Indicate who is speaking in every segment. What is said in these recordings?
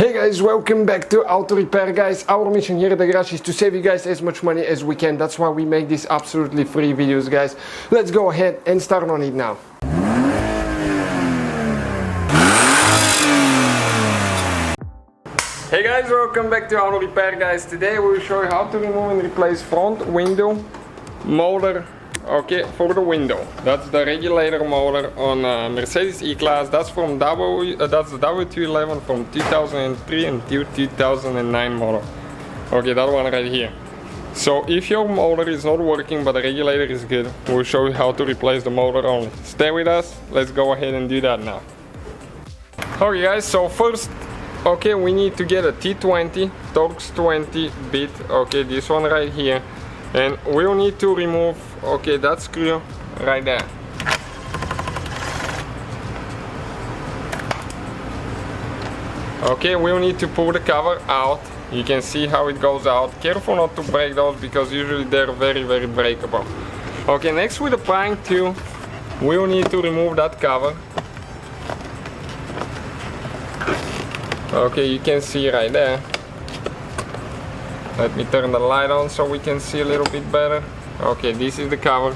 Speaker 1: Hey guys, welcome back to Auto Repair guys. Our mission here at the garage is to save you guys as much money as we can. That's why we make these absolutely free videos guys. Let's go ahead and start on it now. Hey guys, welcome back to Auto Repair guys. Today we will show you how to remove and replace front window motor. Okay, for the window. That's the regulator motor on Mercedes E-Class. That's from that's the W211 from 2003 until 2009 model. Okay, that one right here. So if your motor is not working but the regulator is good, we'll show you how to replace the motor only. Stay with us. Let's go ahead and do that now. Okay guys, so first, okay, we need to get a T20 Torx 20 bit. Okay, this one right here. And we'll need to remove, okay, that screw right there. Okay, we'll need to pull the cover out. You can see how it goes out. Careful not to break those because usually they're very breakable. Okay, next with the prying tool, we'll need to remove that cover. Okay, you can see right there. Let me turn the light on so we can see a little bit better. Okay, this is the cover.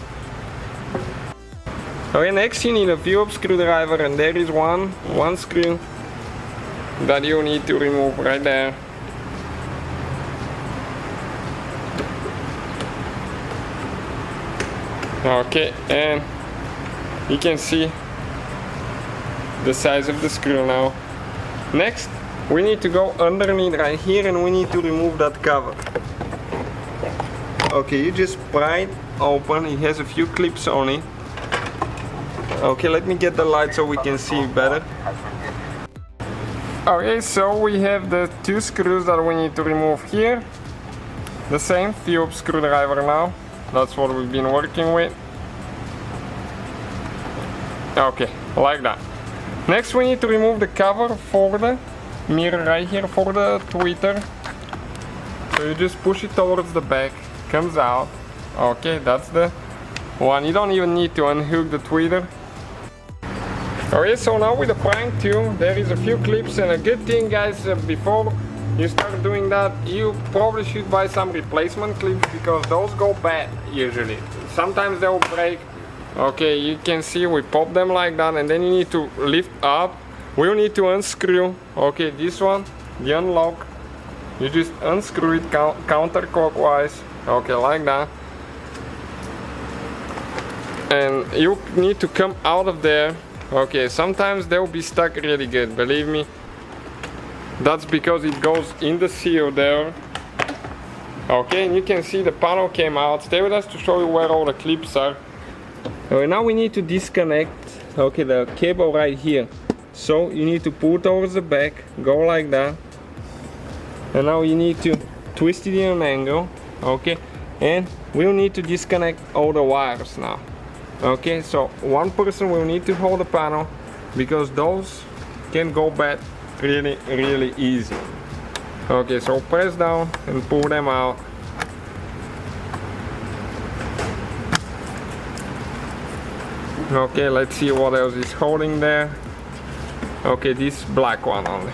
Speaker 1: Okay, next you need a Phillips screwdriver, and there is one screw that you need to remove right there. Okay, and you can see the size of the screw now. Next, we need to go underneath right here and we need to remove that cover. Okay, you just pry it open. It has a few clips on it. Okay, let me get the light so we can see better. Okay, so we have the two screws that we need to remove here. The same Phillips screwdriver now. That's what we've been working with. Okay, like that. Next we need to remove the cover for the mirror right here for the tweeter. So you just push it towards the back, comes out. Okay, that's the one. You don't even need to unhook the tweeter. Okay, so now with the prying tool, there is a few clips, and a good thing guys, before you start doing that, you probably should buy some replacement clips because those go bad usually. Sometimes they will break. Okay, you can see we pop them like that, and then you need to lift up. We'll need to unscrew, okay, this one, the unlock. You just unscrew it counterclockwise, okay, like that. And you need to come out of there. Okay, sometimes they'll be stuck really good, believe me. That's because it goes in the seal there. Okay, and you can see the panel came out. Stay with us to show you where all the clips are. Okay, now we need to disconnect, okay, the cable right here. So you need to pull towards the back, go like that, and now you need to twist it in an angle, okay, and we'll need to disconnect all the wires now. Okay, so one person will need to hold the panel because those can go bad really easy. Okay, so press down and pull them out. Okay, let's see what else is holding there. Okay, this black one only.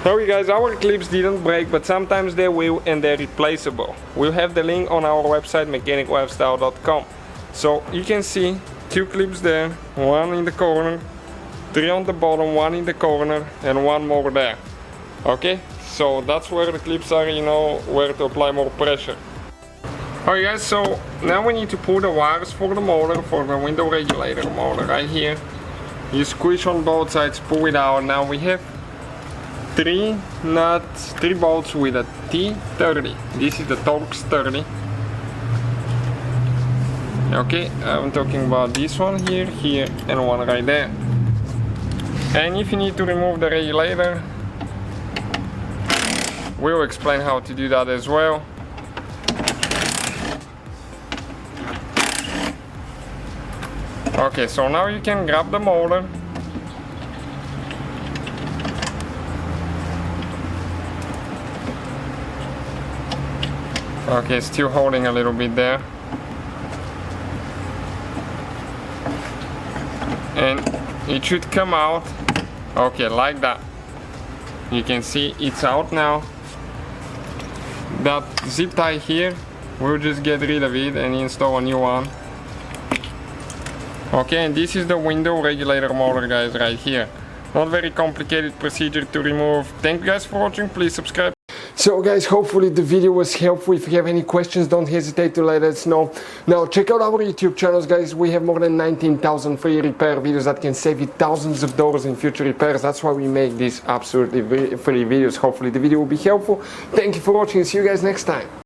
Speaker 1: Sorry guys, our clips didn't break, but sometimes they will, and they're replaceable. We'll have the link on our website mechaniclifestyle.com. So you can see two clips there, one in the corner, three on the bottom, one in the corner, and one more there. Okay, so that's where the clips are, you know, where to apply more pressure. Alright guys, so now we need to pull the wires for the motor, for the window regulator motor right here. You squish on both sides, pull it out. Now we have three nuts, 3 bolts with a T30. This is the Torx 30. Okay, I'm talking about this one here, and one right there. And if you need to remove the regulator, we'll explain how to do that as well. Okay, so now you can grab the motor. Okay, still holding a little bit there. And it should come out. Okay, like that. You can see it's out now. That zip tie here, we'll just get rid of it and install a new one. Okay, and this is the window regulator motor, guys, right here. Not very complicated procedure to remove. Thank you guys for watching. Please subscribe. So guys, hopefully the video was helpful. If you have any questions, don't hesitate to let us know. Now check out our YouTube channels, guys. We have more than 19,000 free repair videos that can save you thousands of dollars in future repairs. That's why we make these absolutely free videos. Hopefully the video will be helpful. Thank you for watching. See you guys next time.